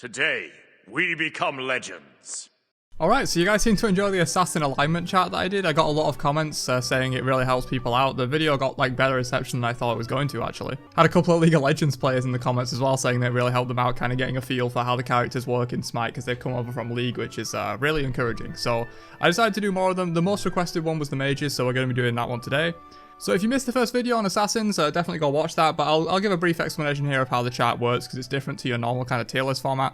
Today, we become legends. Alright, so you guys seem to enjoy the assassin alignment chart that I did. I got a lot of comments saying it really helps people out. The video got like better reception than I thought it was going to, actually. Had a couple of League of Legends players in the comments as well saying that it really helped them out, kind of getting a feel for how the characters work in Smite because they've come over from League, which is really encouraging. So I decided to do more of them. The most requested one was the Mages, so we're going to be doing that one today. So if you missed the first video on Assassins, definitely go watch that, but I'll give a brief explanation here of how the chart works because it's different to your normal kind of tier list format.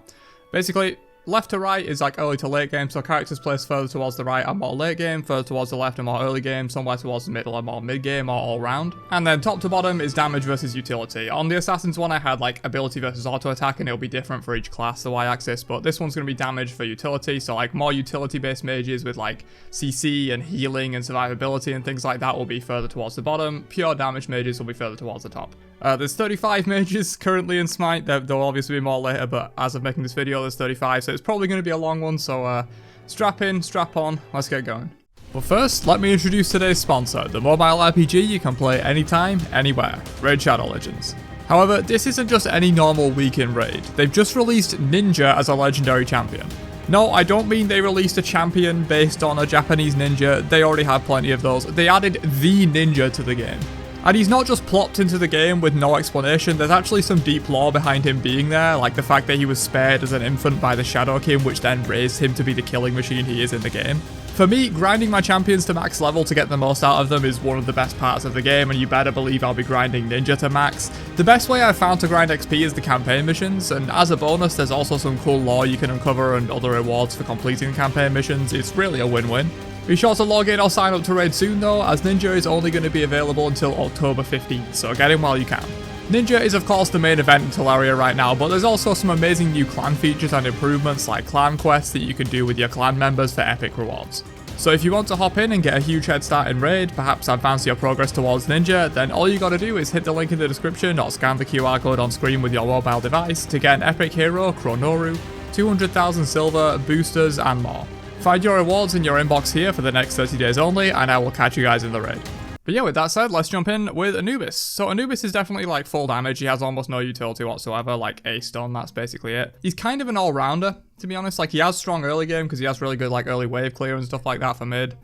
Basically, left to right is like early to late game, so characters placed further towards the right are more late game, further towards the left are more early game, somewhere towards the middle are more mid game or all round. And then top to bottom is damage versus utility. On the Assassins one I had like ability versus auto attack and it'll be different for each class, the y-axis, but this one's going to be damage for utility, so like more utility based mages with like CC and healing and survivability and things like that will be further towards the bottom, pure damage mages will be further towards the top. There's 35 mages currently in Smite, there'll obviously be more later, but as of making this video there's 35, so it's probably going to be a long one, so strap in, strap on, let's get going. But first, let me introduce today's sponsor, the mobile RPG you can play anytime, anywhere, Raid Shadow Legends. However, this isn't just any normal week in Raid, they've just released Ninja as a legendary champion. No, I don't mean they released a champion based on a Japanese ninja, they already have plenty of those, they added the ninja to the game. And he's not just plopped into the game with no explanation, there's actually some deep lore behind him being there, like the fact that he was spared as an infant by the Shadow King, which then raised him to be the killing machine he is in the game. For me, grinding my champions to max level to get the most out of them is one of the best parts of the game, and you better believe I'll be grinding Ninja to max. The best way I've found to grind XP is the campaign missions, and as a bonus there's also some cool lore you can uncover and other rewards for completing campaign missions. It's really a win-win. Be sure to log in or sign up to Raid soon though, as Ninja is only going to be available until October 15th, so get in while you can. Ninja is of course the main event in Terraria right now, but there's also some amazing new clan features and improvements like clan quests that you can do with your clan members for epic rewards. So if you want to hop in and get a huge head start in Raid, perhaps advance your progress towards Ninja, then all you gotta do is hit the link in the description or scan the QR code on screen with your mobile device to get an epic hero, Chronoru, 200,000 silver, boosters and more. Find your rewards in your inbox here for the next 30 days only, and I will catch you guys in the raid. But yeah, with that said, let's jump in with Anubis. So Anubis is definitely like full damage, he has almost no utility whatsoever, like a stun, that's basically it. He's kind of an all-rounder, to be honest, like he has strong early game because he has really good like early wave clear and stuff like that for mid.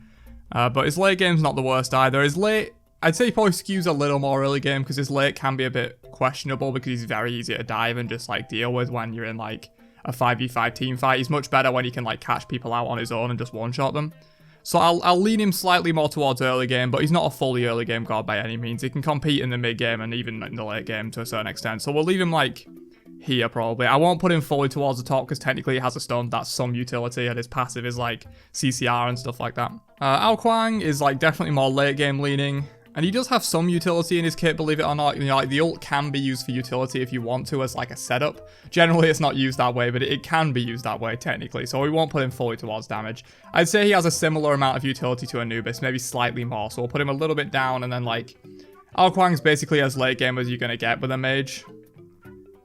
But his late game's not the worst either. His late, I'd say he probably skews a little more early game because his late can be a bit questionable because he's very easy to dive and just like deal with when you're in like a 5v5 team fight. He's much better when he can like catch people out on his own and just one-shot them. So I'll lean him slightly more towards early game, but he's not a fully early game god by any means. He can compete in the mid game and even in the late game to a certain extent. So we'll leave him like here probably. I won't put him fully towards the top because technically he has a stun, that's some utility, and his passive is like CCR and stuff like that. Ao Kuang is like definitely more late game leaning. And he does have some utility in his kit, believe it or not. You know, like the ult can be used for utility if you want to as like a setup. Generally, it's not used that way, but it can be used that way technically. So we won't put him fully towards damage. I'd say he has a similar amount of utility to Anubis, maybe slightly more. So we'll put him a little bit down and then like Ao Kuang's basically as late game as you're going to get with a mage.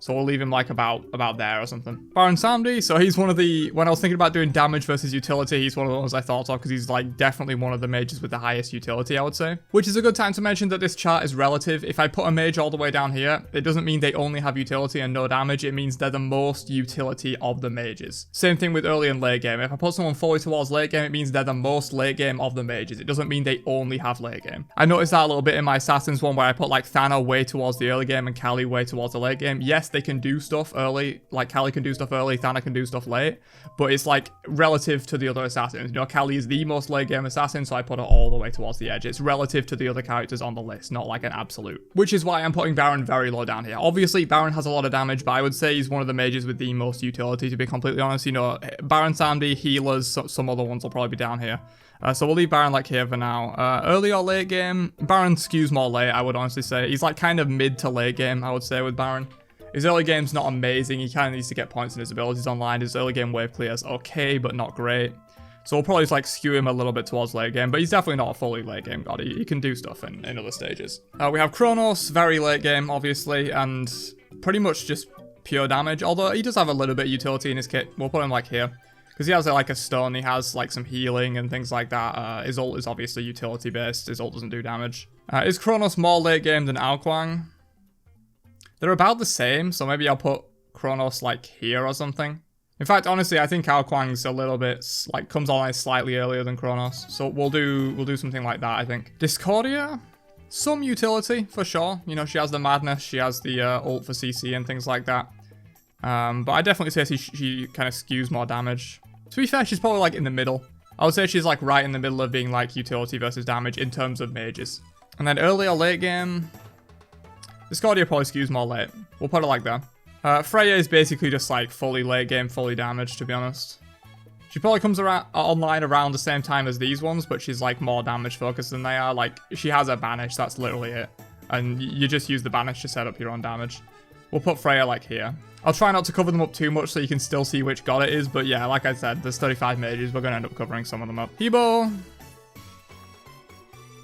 So we'll leave him like about there or something. Baron Samedi, so he's one of the, when I was thinking about doing damage versus utility, he's one of the ones I thought of because he's like definitely one of the mages with the highest utility, I would say. Which is a good time to mention that this chart is relative. If I put a mage all the way down here, it doesn't mean they only have utility and no damage, it means they're the most utility of the mages. Same thing with early and late game. If I put someone fully towards late game, it means they're the most late game of the mages. It doesn't mean they only have late game. I noticed that a little bit in my Assassins one where I put like Thano way towards the early game and Kali way towards the late game. Yes, they can do stuff early, like Kali can do stuff early, Thana can do stuff late, but it's like relative to the other assassins. You know, Kali is the most late game assassin, so I put her all the way towards the edge. It's relative to the other characters on the list, not like an absolute. Which is why I'm putting Baron very low down here. Obviously, Baron has a lot of damage, but I would say he's one of the mages with the most utility, to be completely honest. You know, Baron Samedi, healers, some other ones will probably be down here. So we'll leave Baron like here for now. Early or late game, Baron skews more late, I would honestly say. He's like kind of mid to late game, I would say, with Baron. His early game's not amazing, he kind of needs to get points in his abilities online. His early game wave clear is okay, but not great. So we'll probably just like skew him a little bit towards late game, but he's definitely not a fully late game god. He can do stuff in other stages. We have Kronos, very late game, obviously, and pretty much just pure damage, although he does have a little bit of utility in his kit. We'll put him like here. Because he has like a stun, he has like some healing and things like that. His ult is obviously utility based, his ult doesn't do damage. Is Kronos more late game than Ao Kuang? They're about the same, so maybe I'll put Chronos like here or something. In fact, honestly, I think Ao Kuang's a little bit, like, comes online slightly earlier than Chronos. So we'll do something like that, I think. Discordia, some utility, for sure. You know, she has the Madness, she has the ult for CC and things like that. But I definitely say she kind of skews more damage. To be fair, she's probably, like, in the middle. I would say she's, like, right in the middle of being, like, utility versus damage in terms of mages. And then early or late game, Discordia probably skews more late. We'll put it like that. Freya is basically just like fully late game, fully damaged, to be honest. She probably comes around online around the same time as these ones, but she's like more damage focused than they are. Like, she has a banish, that's literally it. And you just use the banish to set up your own damage. We'll put Freya like here. I'll try not to cover them up too much so you can still see which god it is, but yeah, like I said, there's 35 mages, we're going to end up covering some of them up. Hebo.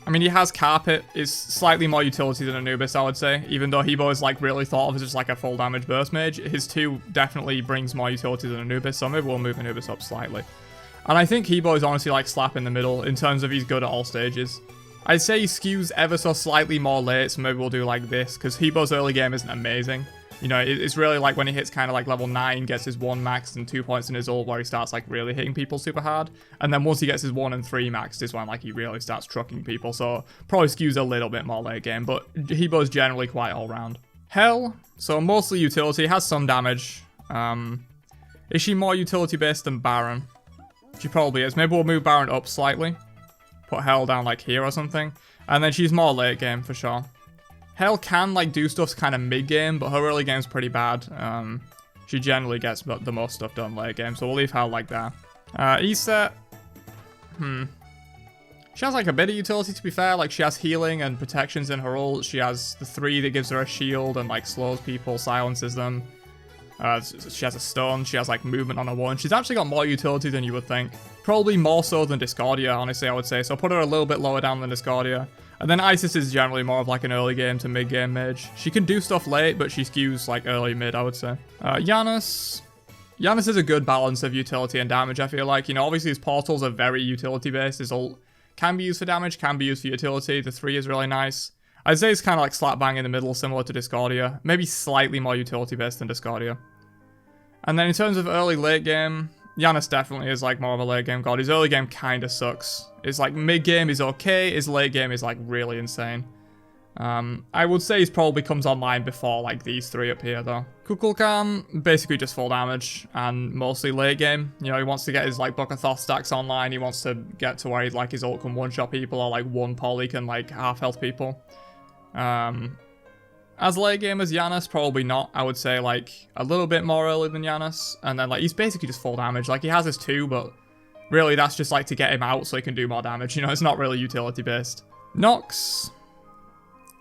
I mean, he has Carpet, is slightly more utility than Anubis, I would say. Even though Hebo is like really thought of as just like a full damage burst mage, his 2 definitely brings more utility than Anubis, so maybe we'll move Anubis up slightly. And I think Hebo is honestly like slap in the middle in terms of he's good at all stages. I'd say he skews ever so slightly more late, so maybe we'll do like this, because Hebo's early game isn't amazing. You know, it's really like when he hits kind of like level 9, gets his 1 maxed and 2 points in his ult where he starts like really hitting people super hard. And then once he gets his 1 and 3 maxed is when like he really starts trucking people. So probably skews a little bit more late game, but Hebo's generally quite all round. Hell, so mostly utility, has some damage. Is she more utility based than Baron? She probably is. Maybe we'll move Baron up slightly. Put Hell down like here or something. And then she's more late game for sure. Hell can, like, do stuff kind of mid-game, but her early game's pretty bad. She generally gets the most stuff done late game, so we'll leave Hell like that. E-set. She has, like, a bit of utility, to be fair. Like, she has healing and protections in her ult. She has the 3 that gives her a shield and, like, slows people, silences them. She has a stun. She has, like, movement on her 1. She's actually got more utility than you would think. Probably more so than Discordia, honestly, I would say. So put her a little bit lower down than Discordia. And then Isis is generally more of like an early game to mid game mage. She can do stuff late, but she skews like early mid, I would say. Janus. Janus is a good balance of utility and damage, I feel like. You know, obviously his portals are very utility based. His ult can be used for damage, can be used for utility. The 3 is really nice. I'd say it's kind of like slap bang in the middle, similar to Discordia. Maybe slightly more utility based than Discordia. And then in terms of early late game, Janus definitely is like more of a late game god. His early game kind of sucks. His like mid game is okay. His late game is like really insane. I would say he's probably comes online before like these 3 up here though. Kukulkan, basically just full damage and mostly late game. You know, he wants to get his like Book of Thoth stacks online. He wants to get to where he's like his ult can one-shot people or like 1 poly can like half health people. As late game as Janus, probably not. I would say like a little bit more early than Janus. And then like he's basically just full damage. Like he has his 2, but really that's just like to get him out so he can do more damage. You know, it's not really utility based. Nox.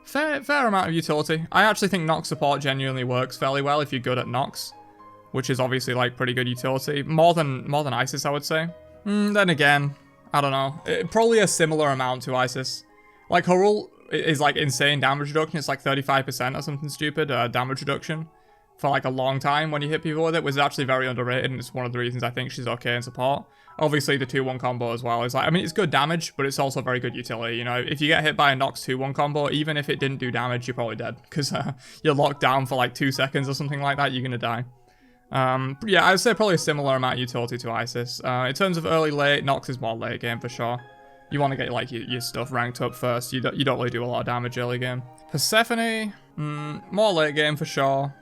Fair amount of utility. I actually think Nox support genuinely works fairly well if you're good at Nox. Which is obviously like pretty good utility. More than Isis, I would say. Then again, I don't know. Probably a similar amount to Isis. Like her ult is like insane damage reduction. It's like 35% or something stupid damage reduction for like a long time when you hit people with it, which is actually very underrated, and it's one of the reasons I think she's okay in support. Obviously the 2-1 combo as well is like, I mean, it's good damage, but it's also very good utility. You know, if you get hit by a Nox 2-1 combo, even if it didn't do damage, you're probably dead because you're locked down for like 2 seconds or something like that. You're gonna die. But yeah, I would say probably a similar amount of utility to Isis. In terms of early late, Nox is more late game for sure. You want to get like your stuff ranked up first. You don't really do a lot of damage early game. Persephone, more late game for sure,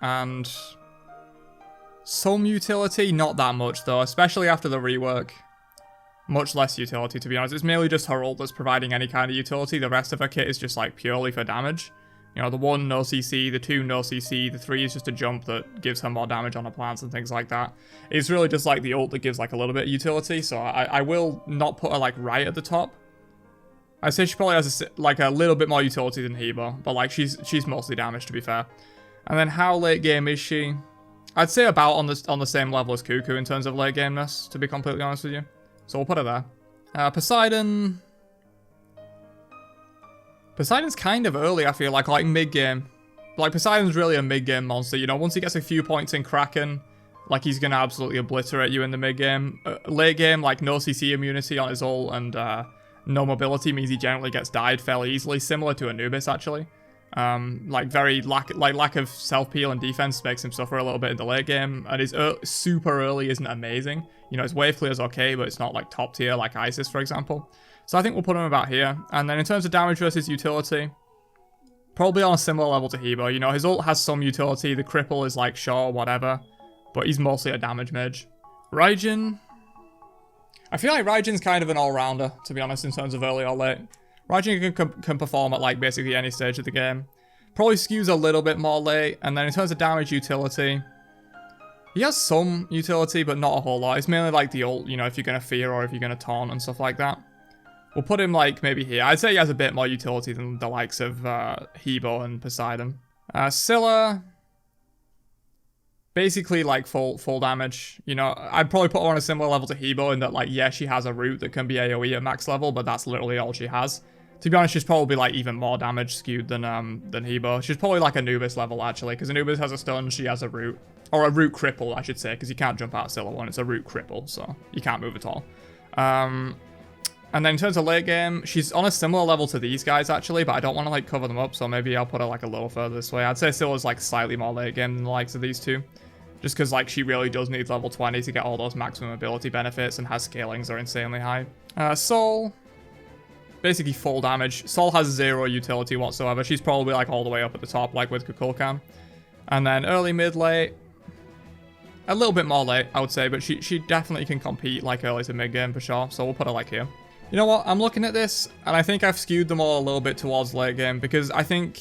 and some utility, not that much though, especially after the rework. Much less utility, to be honest. It's merely just her ult that's providing any kind of utility. The rest of her kit is just like purely for damage. You know, the 1 no CC, the 2 no CC, the 3 is just a jump that gives her more damage on her plants and things like that. It's really just like the ult that gives like a little bit of utility, so I will not put her like right at the top. I'd say she probably has like a little bit more utility than Hebo, but like she's mostly damage, to be fair. And then how late game is she? I'd say about on the same level as Cuckoo in terms of late gameness, to be completely honest with you. So we'll put her there. Poseidon. Poseidon's kind of early, I feel like mid-game. Like, Poseidon's really a mid-game monster, you know, once he gets a few points in Kraken, like, he's gonna absolutely obliterate you in the mid-game. Late game, like, no CC immunity on his ult and no mobility means he generally gets died fairly easily, similar to Anubis, actually. Like very lack of self-peel and defense makes him suffer a little bit in the late game, and his super early isn't amazing. You know, his wave clear is okay, but it's not like top tier like Isis, for example. So I think we'll put him about here. And then in terms of damage versus utility, probably on a similar level to Hebo. You know, his ult has some utility, the cripple is like sure, whatever, but he's mostly a damage mage. Raijin, I feel like Raijin's kind of an all-rounder, to be honest, in terms of early or late. Raijin can perform at like basically any stage of the game. Probably skews a little bit more late, and then in terms of damage utility, he has some utility, but not a whole lot. It's mainly like the ult, you know, if you're going to fear or if you're going to taunt and stuff like that. We'll put him like maybe here. I'd say he has a bit more utility than the likes of Hebo and Poseidon. Scylla, basically like full damage. You know, I'd probably put her on a similar level to Hebo in that, like, yeah, she has a root that can be AoE at max level, but that's literally all she has. To be honest, she's probably like even more damage skewed than Hebo. She's probably like Anubis level actually, because Anubis has a stun, she has a root. Or a root cripple, I should say, because you can't jump out of Scylla 1, it's a root cripple, so you can't move at all. And then in terms of late game, she's on a similar level to these guys actually, but I don't want to like cover them up, so maybe I'll put her like a little further this way. I'd say Scylla's like slightly more late game than the likes of these two. Just because like she really does need level 20 to get all those maximum ability benefits, and has scalings that are insanely high. Sol, basically full damage. Sol has zero utility whatsoever. She's probably like all the way up at the top, like with Kukulkan. And then early, mid, late. A little bit more late, I would say, but she definitely can compete like early to mid game for sure. So we'll put her like here. You know what? I'm looking at this, and I think I've skewed them all a little bit towards late game, because I think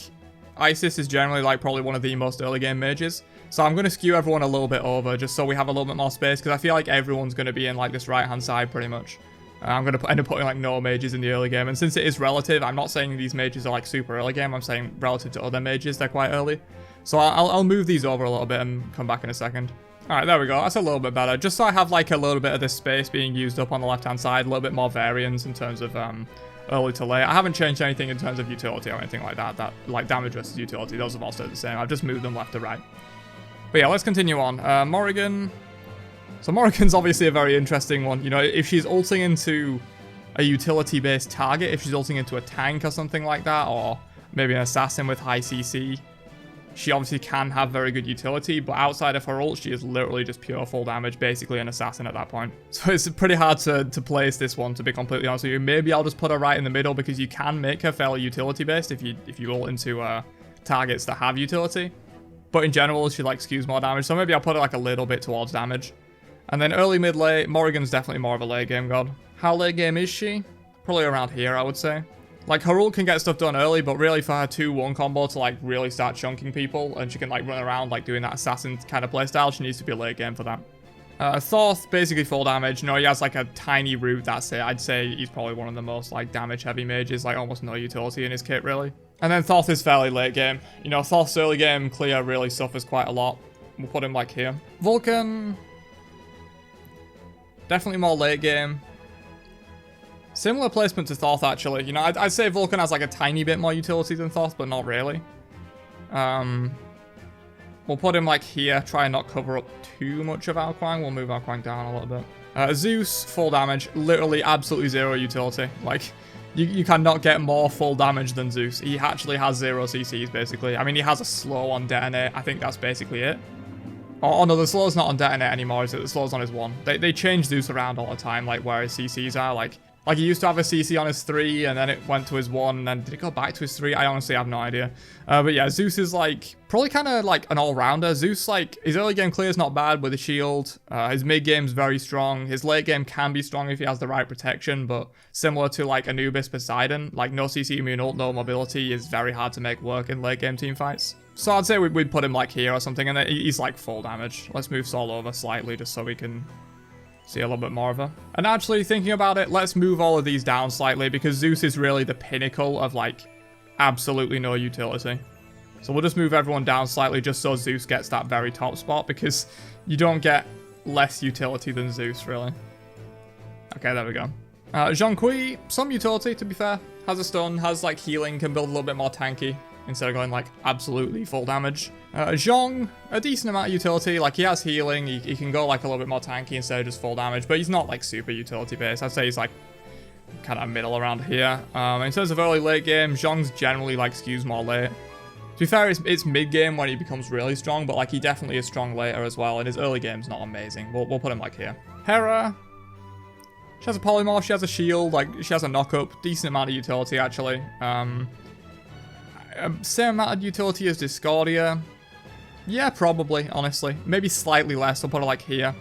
Isis is generally like probably one of the most early game mages. So I'm going to skew everyone a little bit over, just so we have a little bit more space, because I feel like everyone's going to be in like this right-hand side pretty much. I'm going to end up putting like no mages in the early game, and since it is relative, I'm not saying these mages are like super early game, I'm saying relative to other mages, they're quite early. So I'll move these over a little bit and come back in a second. Alright, there we go, that's a little bit better, just so I have like a little bit of this space being used up on the left-hand side, a little bit more variance in terms of early to late. I haven't changed anything in terms of utility or anything like that, like damage versus utility, those have all stayed the same, I've just moved them left to right. But yeah, let's continue on. Morrigan. So Morrigan's obviously a very interesting one. You know, if she's ulting into a utility-based target, if she's ulting into a tank or something like that, or maybe an assassin with high CC, she obviously can have very good utility, but outside of her ult, she is literally just pure full damage, basically an assassin at that point. So it's pretty hard to place this one, to be completely honest with you. Maybe I'll just put her right in the middle, because you can make her fairly utility-based if you ult into targets that have utility. But in general, she like skews more damage, so maybe I'll put it like a little bit towards damage. And then early, mid, late, Morrigan's definitely more of a late game god. How late game is she? Probably around here, I would say. Like, her ult can get stuff done early, but really for her 2-1 combo to like really start chunking people, and she can like run around like doing that assassin kind of playstyle, she needs to be a late game for that. Thoth, basically full damage. You know, he has like a tiny root, that's it. I'd say he's probably one of the most like damage heavy mages, like almost no utility in his kit really. And then Thoth is fairly late game. You know, Thoth's early game clear really suffers quite a lot. We'll put him like here. Vulcan, definitely more late game. Similar placement to Thoth actually. You know, I'd say Vulcan has like a tiny bit more utility than Thoth, but not really. We'll put him like here, try and not cover up too much of Alquang. We'll move Alquang down a little bit. Zeus, full damage, literally absolutely zero utility. Like, you cannot get more full damage than Zeus. He actually has 0 CCs, basically. I mean, he has a slow on detonate. I think that's basically it. Oh, no, the slow's not on detonate anymore, is it? The slow's on his 1. They change Zeus around all the time, like, where his CCs are. Like he used to have a CC on his 3, and then it went to his 1, and then did it go back to his 3? I honestly have no idea. But yeah, Zeus is, like, probably kind of, like, an all-rounder. Zeus, like, his early game clear is not bad with a shield. His mid game's very strong. His late game can be strong if he has the right protection, but similar to, like, Anubis Poseidon, like, no CC immune ult, no mobility is very hard to make work in late game team fights. So I'd say we'd put him, like, here or something, and then he's, like, full damage. Let's move Sol over slightly just so we can see a little bit more of her. And actually, thinking about it, let's move all of these down slightly, because Zeus is really the pinnacle of, like, absolutely no utility. So we'll just move everyone down slightly just so Zeus gets that very top spot, because you don't get less utility than Zeus, really. Okay, there we go. Zhonghui, some utility, to be fair. Has a stun, has, like, healing, can build a little bit more tanky instead of going, like, absolutely full damage. Zhong, a decent amount of utility. Like, he has healing. He can go, like, a little bit more tanky instead of just full damage. But he's not, like, super utility-based. I'd say he's, like, kind of middle around here. In terms of early, late game, Zhong's generally, like, skews more late. To be fair, it's mid-game when he becomes really strong, but like he definitely is strong later as well, and his early game's not amazing. We'll put him like here. Hera. She has a polymorph, she has a shield, like she has a knock-up, decent amount of utility actually. Same amount of utility as Discordia. Yeah, probably, honestly. Maybe slightly less, I'll put it like here.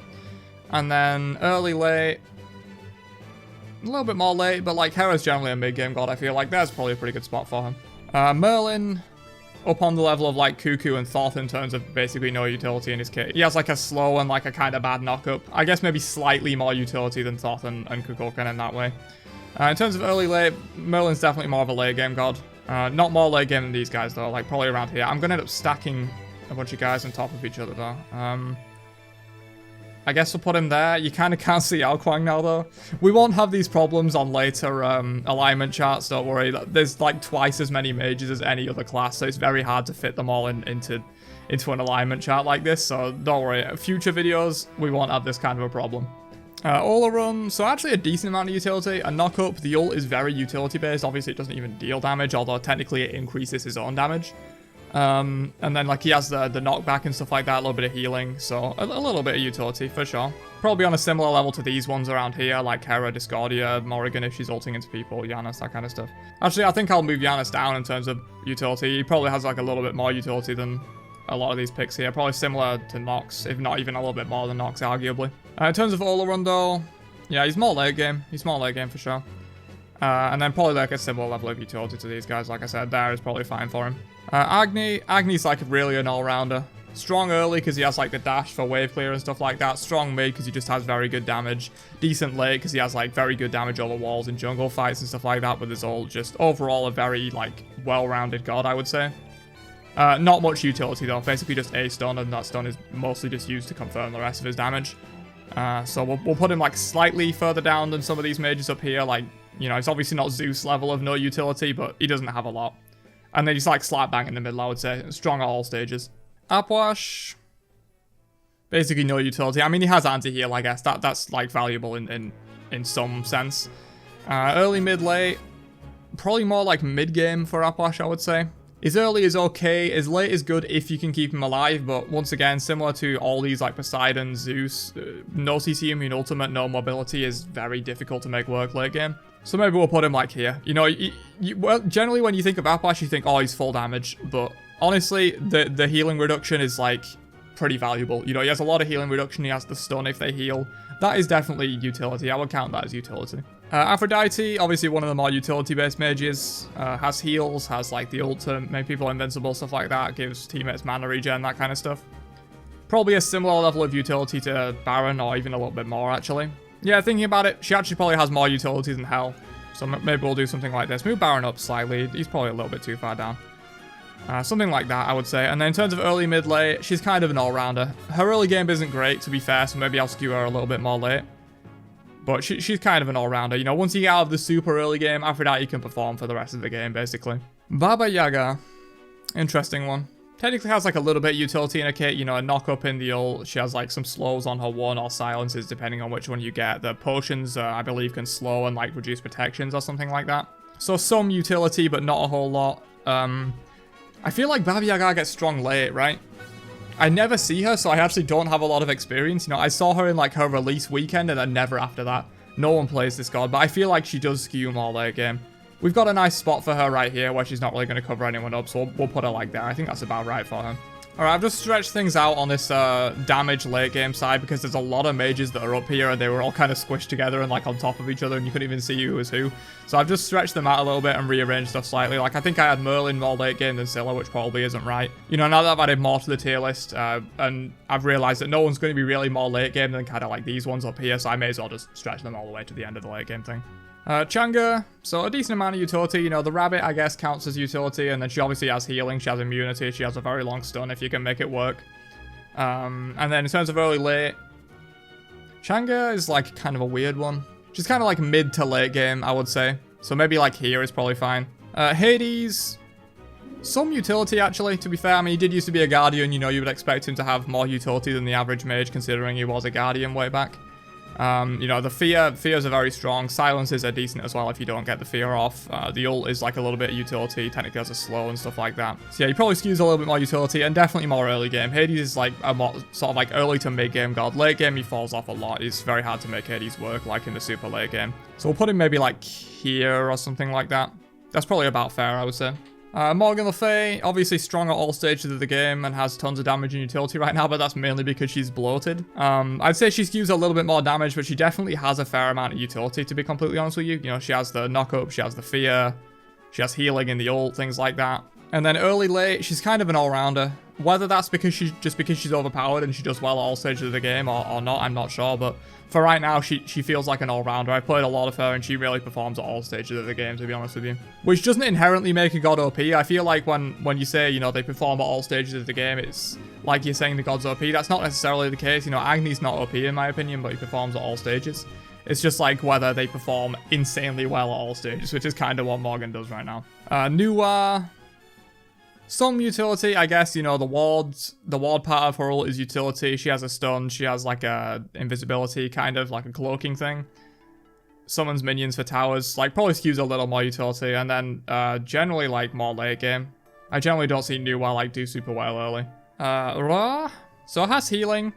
And then early, late. A little bit more late, but like Hera's generally a mid-game god, I feel like. That's probably a pretty good spot for him. Merlin, up on the level of like Cuckoo and Thoth in terms of basically no utility in his kit. He has like a slow and like a kind of bad knock-up. I guess maybe slightly more utility than Thoth and Kukulkan in that way. In terms of early, late, Merlin's definitely more of a late-game god. Not more late-game than these guys though, like probably around here. I'm going to end up stacking a bunch of guys on top of each other though. I guess we'll put him there. You kind of can't see Alquang now, though. We won't have these problems on later alignment charts, don't worry. There's like twice as many mages as any other class, so it's very hard to fit them all into an alignment chart like this, so don't worry. Future videos, we won't have this kind of a problem. Olarum, so actually a decent amount of utility. A knock-up, the ult is very utility-based. Obviously, it doesn't even deal damage, although technically it increases his own damage. And then like he has the knockback and stuff like that, a little bit of healing, so a little bit of utility for sure. Probably on a similar level to these ones around here, like Hera, Discordia, Morrigan if she's ulting into people, Giannis, that kind of stuff. Actually, I think I'll move Giannis down in terms of utility. He probably has like a little bit more utility than a lot of these picks here. Probably similar to Nox, if not even a little bit more than Nox, arguably. In terms of Olorun though, yeah, he's more late game. He's more late game for sure. And then probably like a similar level of utility to these guys, like I said, there is probably fine for him. Agni's like really an all-rounder. Strong early because he has like the dash for wave clear and stuff like that. Strong mid because he just has very good damage. Decent late because he has like very good damage over walls in jungle fights and stuff like that with his ult. Just overall a very like well-rounded god, I would say. Not much utility though, basically just a stun, and that stun is mostly just used to confirm the rest of his damage. So we'll put him like slightly further down than some of these mages up here. Like, you know, it's obviously not Zeus level of no utility, but he doesn't have a lot. And then he's like slap bang in the middle, I would say. Strong at all stages. Apwash. Basically no utility. I mean, he has anti-heal, I guess. That's like valuable in some sense. Early, mid, late. Probably more like mid-game for Apwash, I would say. His early is okay. His late is good if you can keep him alive. But once again, similar to all these like Poseidon, Zeus, no CC immune ultimate, no mobility is very difficult to make work late game. So maybe we'll put him like here. You know, well, generally when you think of Apwash, you think, oh, he's full damage. But honestly, the healing reduction is like pretty valuable. You know, he has a lot of healing reduction. He has the stun if they heal. That is definitely utility. I would count that as utility. Aphrodite, obviously one of the more utility-based mages. Has heals, has like the ult to make people invincible, stuff like that. Gives teammates mana regen, that kind of stuff. Probably a similar level of utility to Baron, or even a little bit more, actually. Yeah, thinking about it, she actually probably has more utility than Hell. So maybe we'll do something like this. Move Baron up slightly. He's probably a little bit too far down. Something like that, I would say. And then in terms of early, mid, late, she's kind of an all-rounder. Her early game isn't great, to be fair, so maybe I'll skew her a little bit more late. But she's kind of an all-rounder. You know, once you get out of the super early game, Aphrodite can perform for the rest of the game, basically. Baba Yaga. Interesting one. Technically has like a little bit of utility in her kit, you know, a knock up in the ult. She has like some slows on her one or silences depending on which one you get. The potions, I believe, can slow and like reduce protections or something like that. So some utility, but not a whole lot. I feel like Baba Yaga gets strong late, right? I never see her, so I actually don't have a lot of experience. You know, I saw her in like her release weekend and then never after that. No one plays this god, but I feel like she does skew more late game. We've got a nice spot for her right here where she's not really going to cover anyone up, so we'll put her like that. I think that's about right for her. Alright, I've just stretched things out on this damage late game side because there's a lot of mages that are up here and they were all kind of squished together and like on top of each other and you couldn't even see who was who. So I've just stretched them out a little bit and rearranged stuff slightly. Like I think I had Merlin more late game than Scylla, which probably isn't right. You know, now that I've added more to the tier list and I've realized that no one's going to be really more late game than kind of like these ones up here, so I may as well just stretch them all the way to the end of the late game thing. Changa, so a decent amount of utility. You know, the rabbit, I guess, counts as utility, and then she obviously has healing, she has immunity, she has a very long stun if you can make it work. And then in terms of early late, Changa is like kind of a weird one. She's kind of like mid to late game, I would say. So maybe like here is probably fine. Hades, some utility actually, to be fair. I mean, he did used to be a Guardian, you know, you would expect him to have more utility than the average mage considering he was a Guardian way back. You know, the fears are very strong. Silences are decent as well if you don't get the fear off. The ult is like a little bit of utility, technically has a slow and stuff like that. So yeah, he probably skews a little bit more utility and definitely more early game. Hades is like a more sort of like early to mid game god. Late game he falls off a lot. It's very hard to make Hades work like in the super late game. So we'll put him maybe like here or something like that. That's probably about fair, I would say. Morgan Le Fay, obviously strong at all stages of the game and has tons of damage and utility right now, but that's mainly because she's bloated. I'd say she skews a little bit more damage, but she definitely has a fair amount of utility, to be completely honest with you. You know, she has the knock-up, she has the fear, she has healing in the ult, things like that. And then early late, she's kind of an all-rounder. Whether that's because she's overpowered and she does well at all stages of the game or not, I'm not sure, but for right now, she feels like an all-rounder. I've played a lot of her and she really performs at all stages of the game, to be honest with you. Which doesn't inherently make a god OP. I feel like when you say, you know, they perform at all stages of the game, it's like you're saying the god's OP. That's not necessarily the case. You know, Agni's not OP in my opinion, but he performs at all stages. It's just like whether they perform insanely well at all stages, which is kind of what Morgan does right now. Nuwa, some utility, I guess. You know, the ward part of her ult is utility. She has a stun. She has like a invisibility, kind of like a cloaking thing. Summons minions for towers. Like probably skews a little more utility, and then generally like more late game. I generally don't see Nuwa like do super well early. Ra, so it has healing,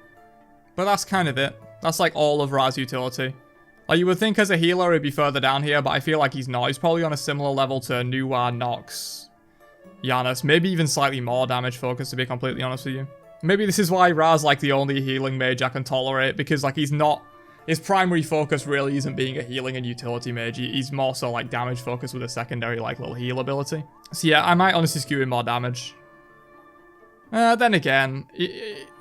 but that's kind of it. That's like all of Ra's utility. Like you would think as a healer he'd be further down here, but I feel like he's not. He's probably on a similar level to Nuwa, Nox, Giannis, maybe even slightly more damage focused, to be completely honest with you. Maybe this is why Ra's like the only healing mage I can tolerate, because like he's not, his primary focus really isn't being a healing and utility mage. He's more so like damage focused with a secondary like little heal ability. So yeah, I might honestly skew him more damage. Then again,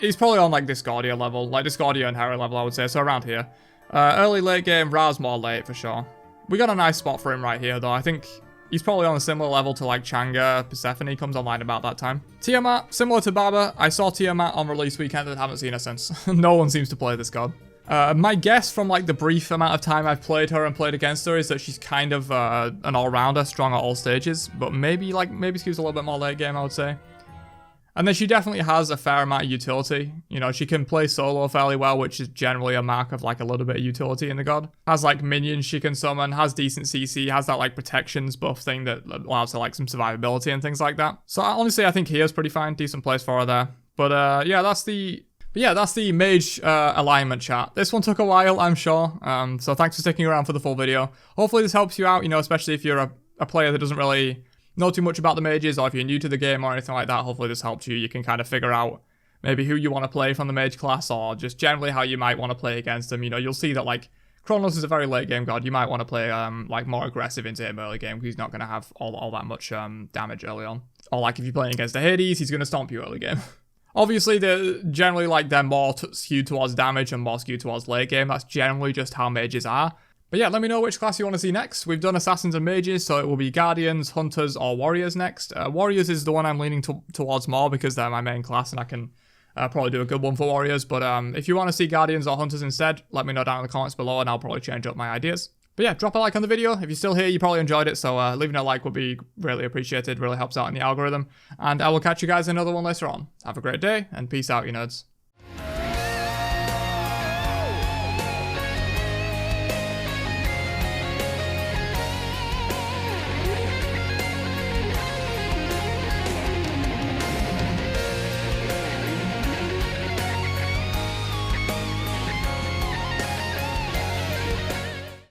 he's probably on like Discordia level, like Discordia and Hera level I would say, so around here. Early late game, Ra's more late for sure. We got a nice spot for him right here though. I think he's probably on a similar level to like Changa. Persephone comes online about that time. Tiamat, similar to Baba. I saw Tiamat on release weekend and haven't seen her since. No one seems to play this god. My guess from like the brief amount of time I've played her and played against her is that she's kind of an all-rounder, strong at all stages, but maybe skews a little bit more late game, I would say. And then she definitely has a fair amount of utility. You know, she can play solo fairly well, which is generally a mark of like a little bit of utility in the god. Has like minions she can summon, has decent CC, has that like protections buff thing that allows her like some survivability and things like that. So honestly, I think Here's pretty fine, decent place for her there. But yeah, that's the Mage alignment chat. This one took a while, I'm sure. So thanks for sticking around for the full video. Hopefully this helps you out, you know, especially if you're a player that doesn't really know too much about the mages, or if you're new to the game or anything like that. Hopefully this helped you. You can kind of figure out maybe who you want to play from the mage class, or just generally how you might want to play against them. You know, you'll see that like Kronos is a very late game god. You might want to play like more aggressive into him early game, because he's not going to have all that much damage early on. Or like if you're playing against the Hades, he's going to stomp you early game. Obviously, they're generally like they're more skewed towards damage and more skewed towards late game. That's generally just how mages are. But yeah, let me know which class you want to see next. We've done Assassins and Mages, so it will be Guardians, Hunters, or Warriors next. Warriors is the one I'm leaning towards more because they're my main class, and I can probably do a good one for Warriors. But if you want to see Guardians or Hunters instead, let me know down in the comments below, and I'll probably change up my ideas. But yeah, drop a like on the video. If you're still here, you probably enjoyed it, so leaving a like would be really appreciated. Really helps out in the algorithm. And I will catch you guys in another one later on. Have a great day, and peace out, you nerds.